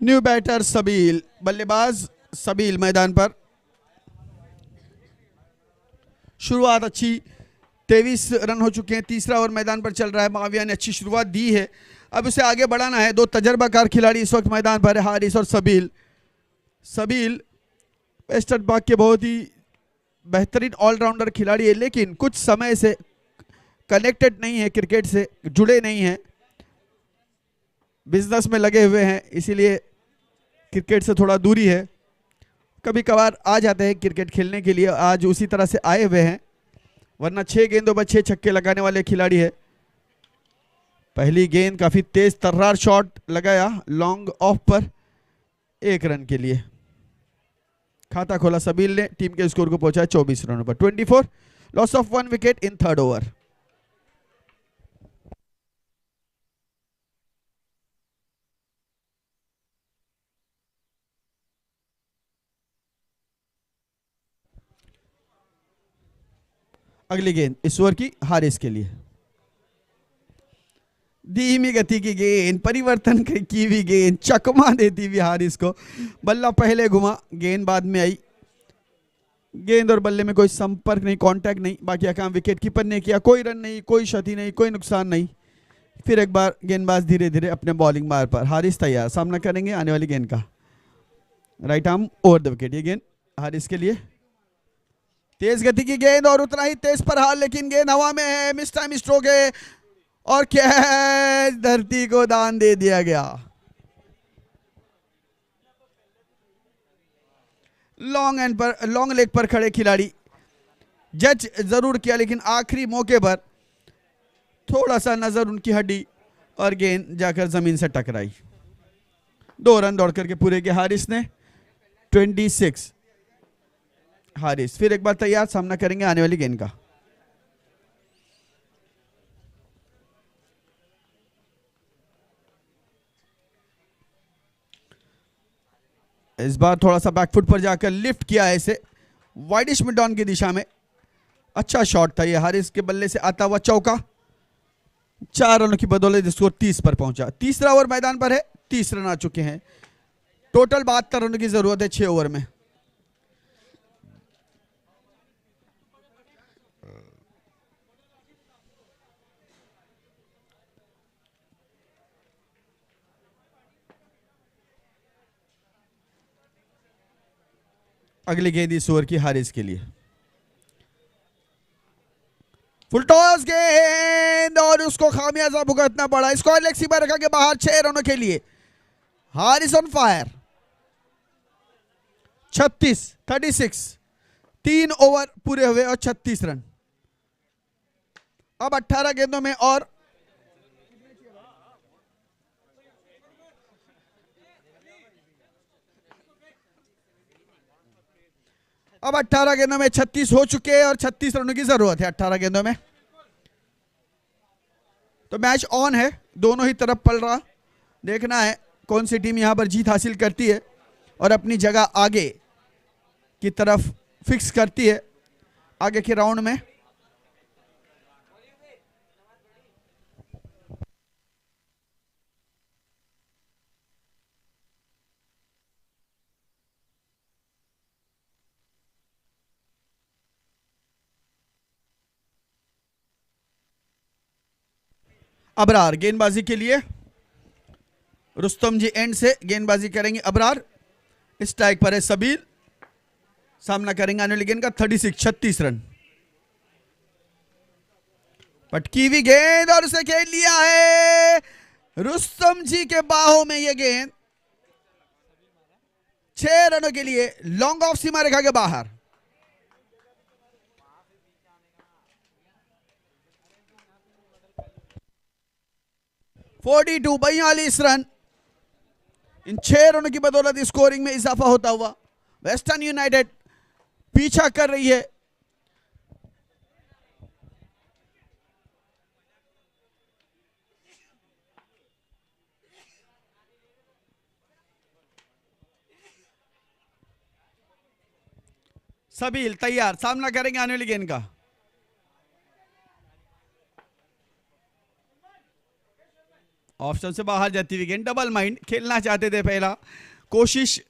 A: न्यू बैटर सबील, बल्लेबाज सबील मैदान पर। शुरुआत अच्छी, 23 रन हो चुके हैं। तीसरा ओवर मैदान पर चल रहा है। माविया ने अच्छी शुरुआत दी है, अब उसे आगे बढ़ाना है। 2 तजर्बाकार खिलाड़ी इस वक्त मैदान पर है, हारिस और सबील। सबील वेस्टर्न पाक के बहुत ही बेहतरीन ऑलराउंडर खिलाड़ी है, लेकिन कुछ समय से कनेक्टेड नहीं है, क्रिकेट से जुड़े नहीं हैं, बिजनेस में लगे हुए हैं, इसीलिए क्रिकेट से थोड़ा दूरी है। कभी कभार आ जाते हैं क्रिकेट खेलने के लिए, आज उसी तरह से आए हुए हैं, वरना 6 गेंदों पर 6 छक्के लगाने वाले खिलाड़ी है। पहली गेंद काफी तेज तर्रार शॉट लगाया लॉन्ग ऑफ पर, 1 रन के लिए खाता खोला सबील ने। टीम के स्कोर को पहुंचाया 24 रनों पर। 24, loss of 1 wicket in 3rd over. अगली गेंद इस ओवर की हारिस के लिए। धीमी गति की गेंद, परिवर्तन की हुई गेंद, चकमा देती हुई हारिस को। बल्ला पहले घुमा, गेंद बाद में आई। गेंद और बल्ले में कोई संपर्क नहीं, कांटेक्ट नहीं, बाकी काम विकेट कीपर ने किया। कोई रन नहीं, कोई क्षति नहीं, कोई नुकसान नहीं। फिर एक बार गेंदबाज धीरे धीरे अपने बॉलिंग मार पर। हारिस तैयार, सामना करेंगे आने वाली गेंद का। Right arm over the wicket, ये गेंद हारिस के लिए। तेज गति की गेंद और उतना ही तेज पर हाल, लेकिन गेंद हवा में है, मिस टाइम स्ट्रोक है और कैच धरती को दान दे दिया गया। लॉन्ग लेग पर खड़े खिलाड़ी जज जरूर किया, लेकिन आखिरी मौके पर थोड़ा सा नजर उनकी हटी और गेंद जाकर जमीन से टकराई। 2 रन दौड़ करके पूरे के हारिस ने। 26 हारिस फिर एक बार तैयार, सामना करेंगे आने वाली गेंद का। इस बार थोड़ा सा बैकफुट पर जाकर लिफ्ट किया है इसे वाइडिश मिड ऑन की दिशा में। अच्छा शॉट था ये, हारिस के बल्ले से आता हुआ चौका। 4 रनों की बदौलत स्कोर 30 पर पहुंचा। तीसरा ओवर मैदान पर है, 30 रन आ चुके हैं। टोटल 72 रनों की जरूरत है 6 ओवर में। अगली गेंद इस ओवर की हारिस के लिए। फुल टॉस गेंद और उसको खामियाजा भुगतना पड़ा। स्क्वायर लेग सीमा रखा के बाहर 6 रनों के लिए। Haris on fire. 36 3 ओवर पूरे हुए और 36 रन। अब 18 गेंदों में और अब 18 गेंदों में 36 हो चुके हैं और 36 रनों की जरूरत है 18 गेंदों में। तो मैच ऑन है, दोनों ही तरफ पड़ रहा। देखना है कौन सी टीम यहां पर जीत हासिल करती है और अपनी जगह आगे की तरफ फिक्स करती है आगे के राउंड में। अबरार गेंदबाजी के लिए, रुस्तम जी एंड से गेंदबाजी करेंगे। अबरार स्ट्राइक पर है सबील, सामना करेंगे आने वाली गेंद का 36 रन। पटकी हुई गेंद और उसे खेल लिया है रुस्तम जी के बाहों में यह गेंद। 6 रनों के लिए लॉन्ग ऑफ सीमा रेखा के बाहर। Forty 42 run. इन 6 रनों की बदौलत स्कोरिंग में इजाफा होता हुआ वेस्टर्न यूनाइटेड पीछा कर रही है। सबील तैयार, सामना करेंगे आने वाली गेंद का। ऑप्शन से बाहर जाती हुई गेंद, डबल माइंड खेलना चाहते थे, पहला कोशिश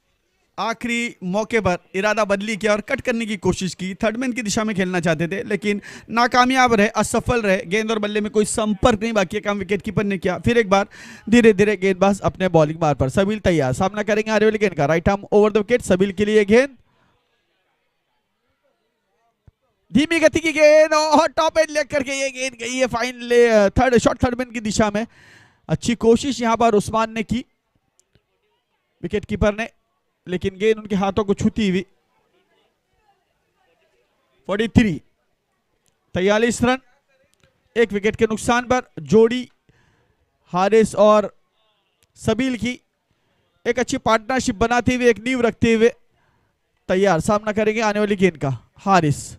A: आखिरी मौके पर इरादा बदली किया और कट करने की कोशिश की। थर्ड मैन की दिशा में खेलना चाहते थे लेकिन नाकामयाब रहे, असफल रहे। गेंद और बल्ले में कोई संपर्क नहीं, बाकी काम विकेट कीपर ने किया। फिर एक बार धीरे धीरे गेंदबाज अपने बॉलिंग मार पर। सबील तैयार, सामना करेंगे आने वाली गेंद का। Right arm over the wicket, Sabeel के लिए गेंद, धीमी गति की गेंद और टॉप एज लेग करके ये गेंद गई है final third shot third man की दिशा में। अच्छी कोशिश यहां पर उस्मान ने की विकेट कीपर ने, लेकिन गेंद उनके हाथों को छूती हुई। 43 रन, एक विकेट के नुकसान पर। जोड़ी हारिस और सबील की एक अच्छी पार्टनरशिप बनाते हुए, एक नींव रखते हुए तैयार, सामना करेंगे आने वाली गेंद का। हारिस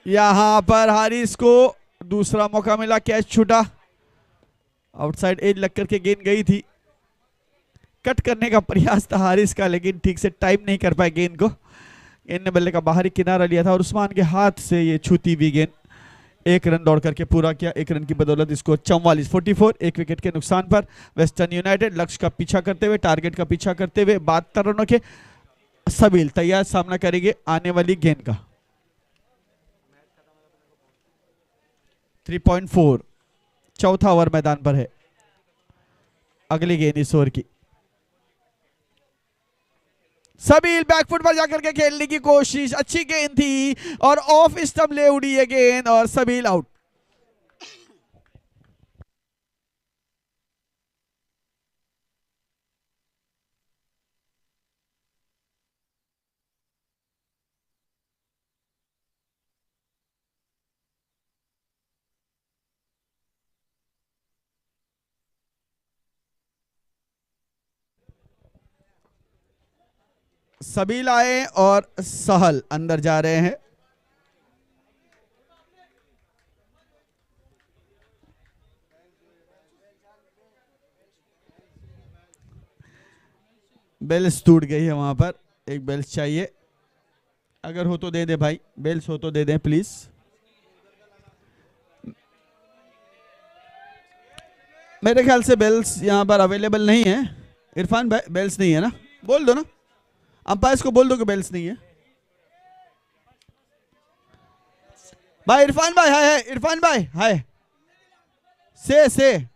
A: यहां पर हारिस को दूसरा मौका मिला, कैच छूटा, आउटसाइड एज लग करके गेंद गई थी। कट करने का प्रयास था हारिस का लेकिन ठीक से टाइम नहीं कर पाए गेंद को। गेंद ने बल्ले का बाहरी किनारा लिया था और उस्मान के हाथ से ये छूती हुई गेंद 1 रन दौड़ करके पूरा किया। 1 रन की बदौलत स्कोर 44 एक विकेट के नुकसान पर। वेस्टर्न यूनाइटेड लक्ष्य का पीछा करते हुए, टारगेट का पीछा करते हुए 72 रनों के। सबील तैयार, सामना करेंगे आने वाली गेंद का। 3.4 चौथा ओवर मैदान पर है। अगली गेंद इस ओवर की। सबील बैकफुट पर जाकर के खेलने की कोशिश, अच्छी गेंद थी और ऑफ स्टंप ले उड़ी है गेंद और सबील आउट। सबील आए और सहल अंदर जा रहे हैं। बेल्स टूट गई है वहां पर, एक बेल्स चाहिए, अगर हो तो दे दे भाई, बेल्स हो तो दे दें प्लीज। मेरे ख्याल से बेल्स यहां पर अवेलेबल नहीं है। इरफान भाई बेल्स नहीं है ना, बोल दो ना, अंपायर्स को बोल दो कि बेल्स नहीं है। भाई इरफान भाई हाय, इरफान भाई हाय, से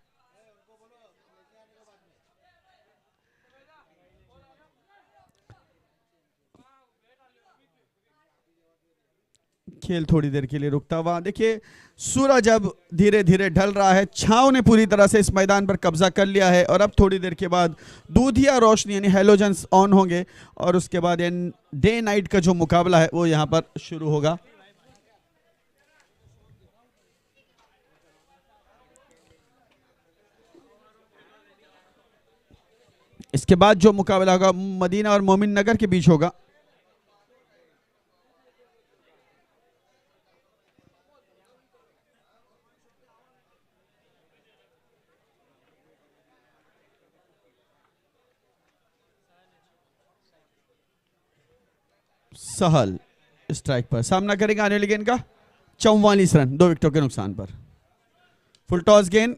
A: खेल थोड़ी देर के लिए रुकता हुआ। देखिए सूरज अब धीरे धीरे ढल रहा है, छांव ने पूरी तरह से इस मैदान पर कब्जा कर लिया है और अब थोड़ी देर के बाद दूधिया रोशनी यानी हेलोजन्स ऑन होंगे और उसके बाद डे नाइट का जो मुकाबला है वो यहाँ पर शुरू होगा। इसके बाद जो मुकाबला होगा मदीना और मोमिन नगर के बीच होगा। सहल स्ट्राइक पर सामना करेंगे आने वाले गेंद का 44 रन 2 विकेटों के नुकसान पर। फुल टॉस गेंद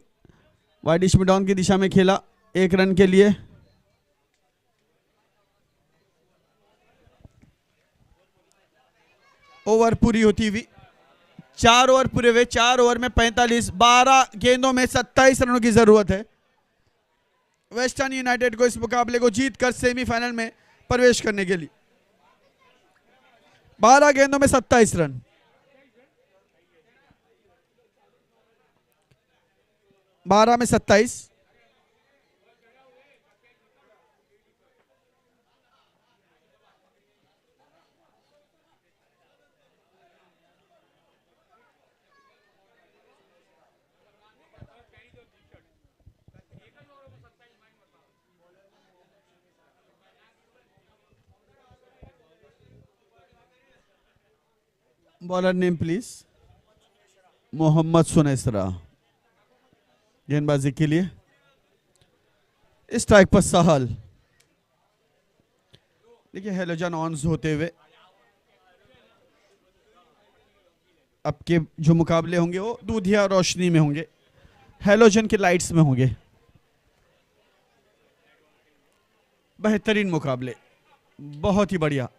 A: वाइड मिडॉन की दिशा में खेला 1 रन के लिए। ओवर पूरी होती हुई 4 ओवर पूरे हुए, 4 ओवर में 45, 12 गेंदों में 27 रनों की जरूरत है वेस्टर्न यूनाइटेड को इस मुकाबले को जीतकर सेमीफाइनल में प्रवेश करने के लिए। 12 गेंदों में 27 रन। बारह में 27। Bowler name please. Mohammed Sunesara गेंदबाजी के लिए। स्ट्राइक पर सहल। देखिए हेलोजन ऑन्स होते हुए अब के जो मुकाबले होंगे वो दूधिया रोशनी में होंगे, हेलोजन के लाइट्स में होंगे। बेहतरीन मुकाबले, बहुत ही बढ़िया।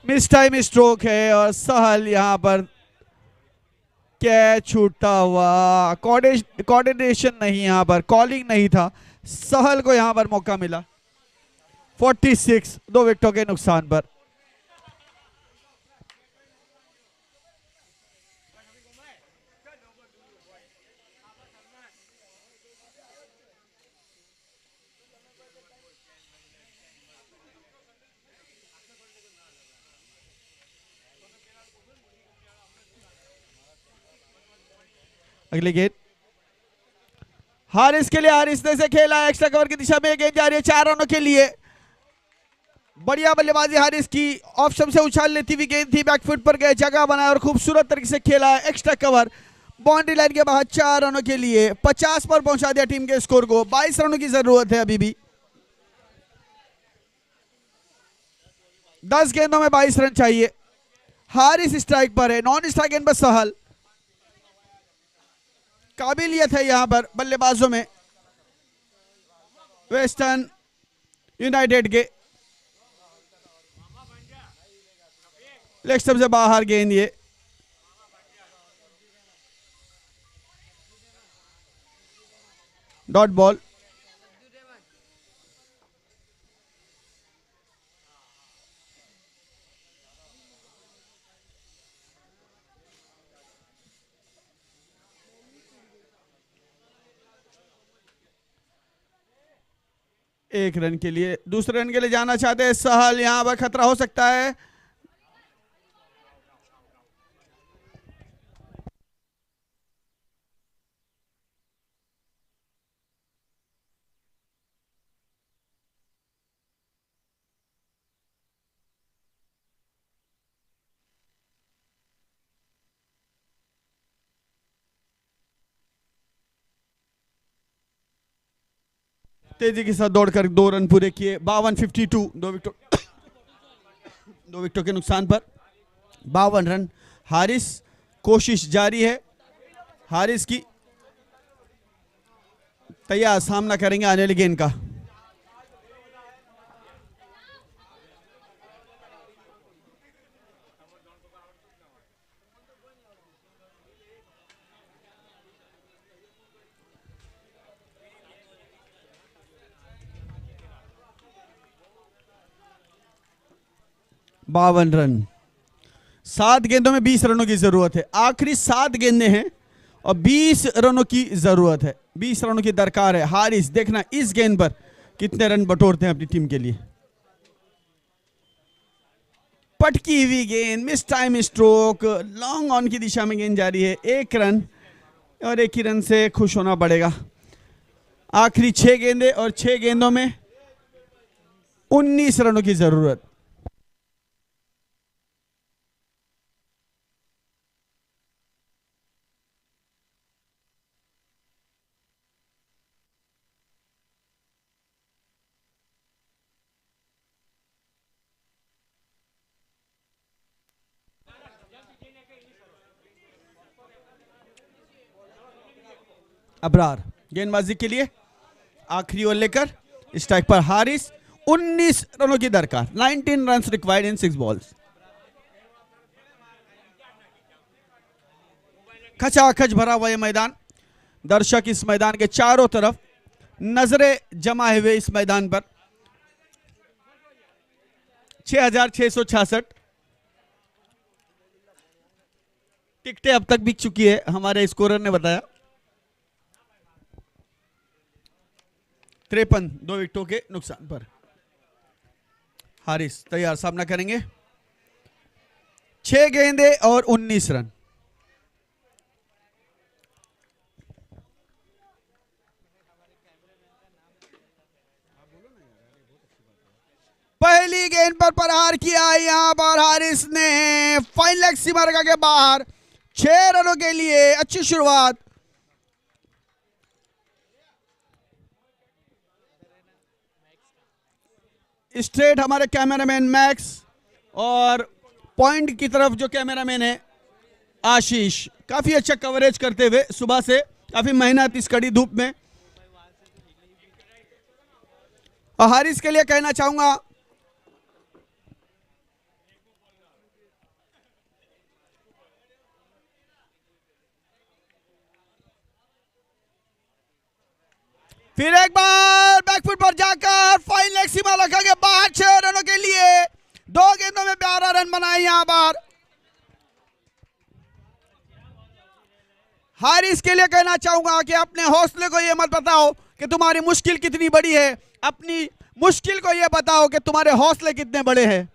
A: मिस टाइम स्ट्रोक है और सहल यहां पर कैच छूटता हुआ, कोऑर्डिनेशन नहीं, यहां पर कॉलिंग नहीं था, सहल को यहां पर मौका मिला। 46 2 विकेटों के नुकसान पर। अगली गेंद हारिस के लिए, हारिस ने से खेला एक्स्ट्रा कवर की दिशा में, गेंद जा रही है 4 रनों के लिए। बढ़िया बल्लेबाजी हारिस की, ऑफ स्टंप से उछाल लेती हुई गेंद थी, बैकफुट पर गए, जगह बनाया और खूबसूरत तरीके से खेला है एक्स्ट्रा कवर। बाउंड्री लाइन के बाहर 4 रनों के लिए 50 पर पहुंचा दिया टीम के स्कोर को। 22 रनों की जरूरत है अभी भी। 10 गेंदों में 22 रन चाहिए। हारिस स्ट्राइक पर है, नॉन स्ट्राइक गेंद पर सहल। काबिलियत है यहां पर बल्लेबाजों में वेस्टर्न यूनाइटेड के। लेग स्टंप से बाहर गेंद, ये डॉट बॉल। एक रन के लिए, दूसरे रन के लिए जाना चाहते हैं सहल, यहां पर खतरा हो सकता है। तेजी के साथ दौड़कर 2 रन पूरे किए। 52-52 2 विकेटों के नुकसान पर 52 रन। हारिस कोशिश जारी है, हारिस की तैयार, सामना करेंगे आने वाली गेंद का। 52 रन। 7 गेंदों में 20 रनों की जरूरत है। आखिरी 7 गेंदें हैं और 20 रनों की जरूरत है, 20 रनों की दरकार है। हारिस देखना इस गेंद पर कितने रन बटोरते हैं अपनी टीम के लिए। पटकी हुई गेंद, miss time stroke, long on की दिशा में गेंद जा रही है। 1 रन और 1 ही रन से खुश होना पड़ेगा। आखिरी 6 गेंदें और 6 गेंदों में 19 रनों की जरूरत। अबरार गेंदबाजी के लिए आखिरी ओवर लेकर स्ट्राइक पर हारिस। 19 रनों की दरकार, 19 रन्स रिक्वायर्ड इन 6 बॉल्स। खचाखच भरा हुआ यह मैदान, दर्शक इस मैदान के चारों तरफ, नजरें जमाए हुए इस मैदान पर। 6,666 टिकटें अब तक बिक चुकी है, हमारे स्कोरर ने बताया। 53 2 विकेटों के नुकसान पर हारिस तैयार सामना करेंगे। 6 गेंदे और 19 रन। पहली गेंद पर प्रहार किया यहां पर हारिस ने, फाइन लेग सीमा के बाहर। 6 रनों के लिए अच्छी शुरुआत। स्ट्रेट हमारे कैमरामैन मैक्स और पॉइंट की तरफ जो कैमरामैन है आशीष, काफी अच्छा कवरेज करते हुए सुबह से, काफी मेहनत इस कड़ी धूप में। और हारिस के लिए कहना चाहूंगा फिर एक बार बैकफुट पर जाकर फाइन लेग सीमा रखा के बाहर। 6 रनों के लिए 2 गेंदों में 12 रन बनाए यहां पर। हारिस के लिए कहना चाहूंगा कि अपने हौसले को यह मत बताओ कि तुम्हारी मुश्किल कितनी बड़ी है, अपनी मुश्किल को यह बताओ कि तुम्हारे हौसले कितने बड़े हैं।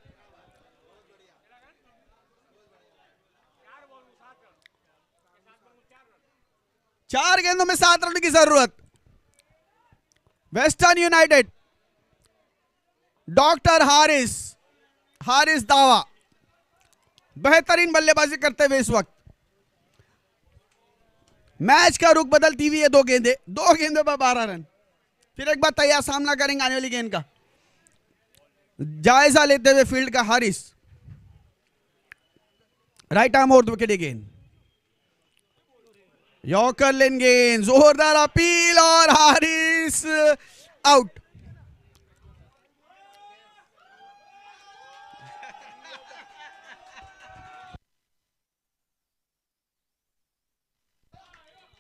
A: चार गेंदों में 7 रन की जरूरत। Western United, doctor Haris, Haris दावा बेहतरीन बल्लेबाजी करते हुए इस वक्त। मैच का रुख बदलती हुई है 2 गेंदें, 2 गेंदों पर 12 रन। फिर एक बार तैयार सामना करेंगे आने वाली गेंद का, जायजा लेते हुए फील्ड का हारिस। राइट आर्म और विकेट गेंद, यॉर्कर लेन गेंद, जोरदार अपील और हारिस आउट।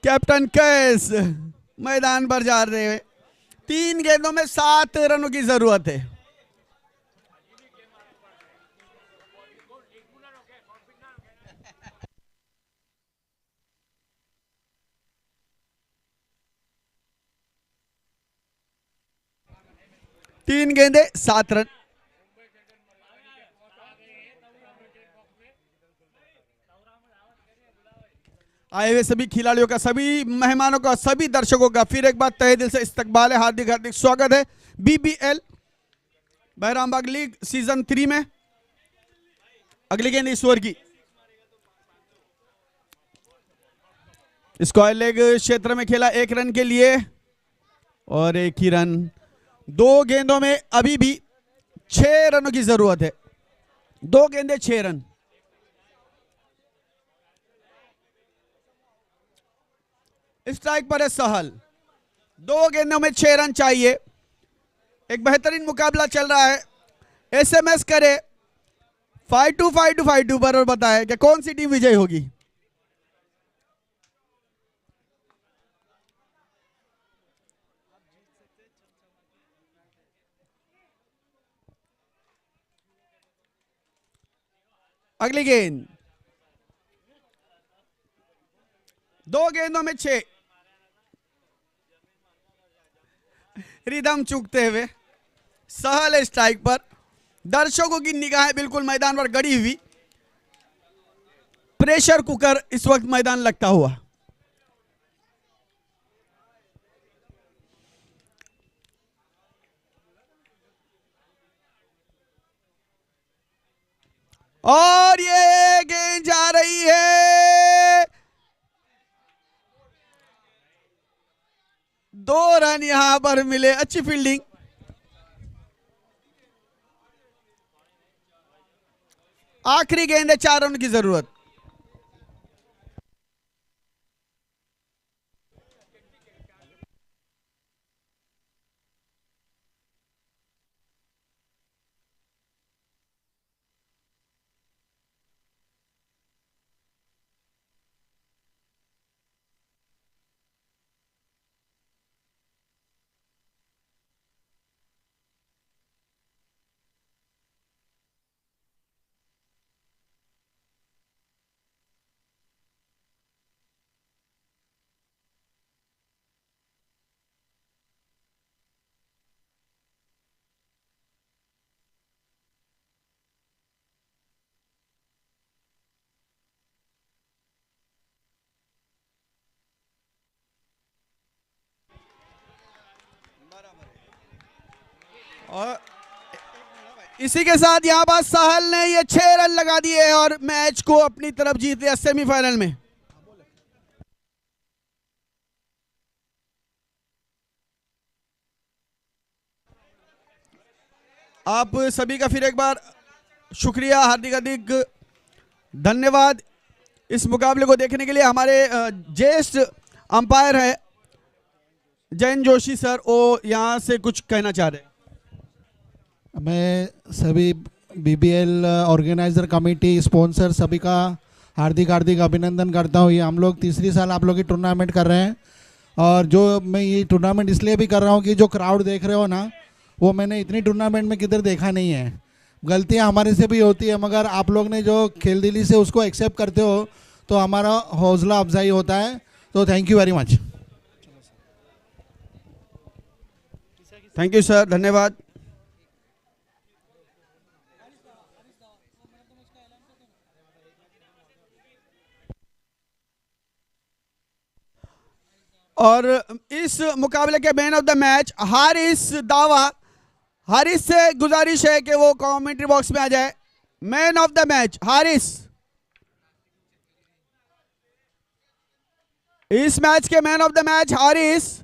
A: कैप्टन कैस मैदान पर जा रहे हैं। 3 गेंदों में 7 रनों की जरूरत है। तीन गेंदे 7 रन। आए हुए सभी खिलाड़ियों का, सभी मेहमानों का, सभी दर्शकों का फिर एक बार तहे दिल से इस्तकबाल है, हार्दिक हार्दिक स्वागत है बीबीएल बहरामबाग लीग सीजन 3 में। अगली गेंद इस ओवर की, स्क्वायर लेग क्षेत्र में खेला 1 रन के लिए और 1 ही रन। 2 गेंदों में अभी भी 6 रनों की जरूरत है। 2 गेंदे 6 रन। स्ट्राइक पर है सहल। 2 गेंदों में 6 रन चाहिए। एक बेहतरीन मुकाबला चल रहा है। एसएमएस करे 525252 पर और बताएं कि कौन सी टीम विजयी होगी। अगली गेंद, 2 गेंदों में 6। रिदम चूकते हुए सहल स्ट्राइक पर, दर्शकों की निगाहें बिल्कुल मैदान पर गड़ी हुई, प्रेशर कुकर इस वक्त मैदान लगता हुआ। और ये गेंद जा रही है, 2 रन यहां पर मिले। अच्छी फील्डिंग, आखिरी गेंद है, 4 रन की जरूरत। और इसी के साथ यहां पर साहल ने ये 6 रन लगा दिए और मैच को अपनी तरफ जीत लिया सेमीफाइनल में। आप सभी का फिर एक बार शुक्रिया, हार्दिक हार्दिक धन्यवाद इस मुकाबले को देखने के लिए। हमारे ज्येष्ठ अंपायर है जैन जोशी सर, वो यहाँ से कुछ कहना चाह रहे हैं।
B: मैं सभी बीबीएल ऑर्गेनाइजर कमेटी, स्पॉन्सर सभी का हार्दिक हार्दिक अभिनंदन करता हूँ। ये हम लोग तीसरी साल आप लोग की टूर्नामेंट कर रहे हैं, और जो मैं ये टूर्नामेंट इसलिए भी कर रहा हूँ कि जो क्राउड देख रहे हो ना, वो मैंने इतनी टूर्नामेंट में किधर देखा नहीं है। गलतियाँ हमारे से भी होती है, मगर आप लोग ने जो खेलदिली से उसको एक्सेप्ट करते हो तो हमारा हौसला अफजाई होता है। तो thank you very much.
A: Thank you sir, धन्यवाद। और इस मुकाबले के man of the match Haris दावा। हारिस से गुजारिश है कि वो कमेंट्री बॉक्स में आ जाए। Man of the match Haris. इस मैच के man of the match Haris.